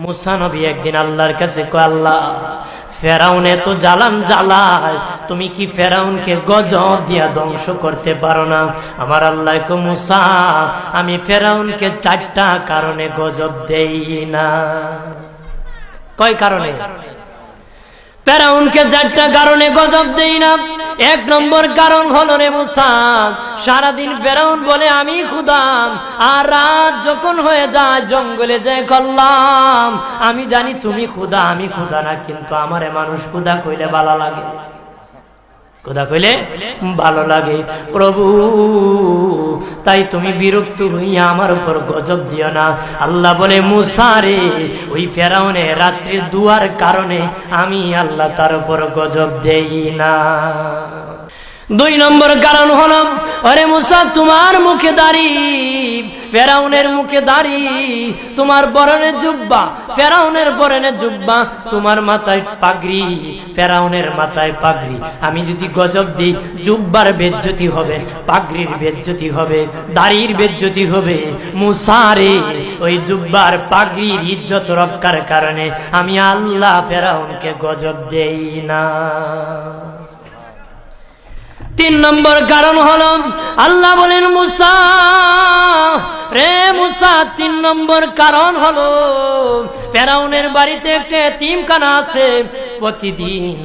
মুসা নবী একদিন আল্লাহর কাছে কয়, আল্লাহ ফেরাউনে তো জ্বালান জ্বালায়, তুমি কি ফেরাউনকে গজব দিয়া ধ্বংস করতে পারো না? আমার আল্লাহ কয়, মুসা আমি ফেরাউনকে 4টা কারণে গজব দেই না। কয় কারণে? ফেরাউনকে 4টা কারণে গজব দেই না। 1 নম্বর কারণ হলো, রে মুসা, সারাদিন ফেরাউন বলে আমি খোদা, আর রাত যখন হয়ে যায় জঙ্গলে যায় করলাম আমি জানি তুমি খোদা, আমি খোদা না, কিন্তু আমারে মানুষ খোদা কইলে ভালো লাগে, খোদা কইলে ভালো লাগে। প্রভু তাই তুমি বিরক্ত হইয়া আমার উপর গজব দিও না। আল্লাহ বলে, মুসা রে, ওই ফেরাউনে রাত্রির দুয়ার কারণে আমি আল্লাহ তার উপর গজব দেই না। 2 নম্বর কারণ হলো, আরে মুসা তোমার মুখে দাড়ি, ফেরাউনের মুখে দাড়ি, তোমার পরনে জুব্বা, ফেরাউনের পরনে জুব্বা, তোমার মাথায় পাগড়ি, ফেরাউনের মাথায় পাগড়ি। আমি যদি গজব দিই, জুব্বার বেজ্জতি হবে, পাগড়ির বেজ্জতি হবে, দাড়ির বেজ্জতি হবে। মুসা রে, ওই জুব্বার পাগড়ির ইজ্জত রক্ষার কারণে আমি আল্লাহ ফেরাউনকে গজব দেই না। 3 নম্বর কারণ হলো, আল্লাহ বলেন, মুসা রে মুসা, 3 নম্বর কারণ হলো, ফেরাউনের বাড়িতে একটা এতিমখানা আছে, প্রতিদিন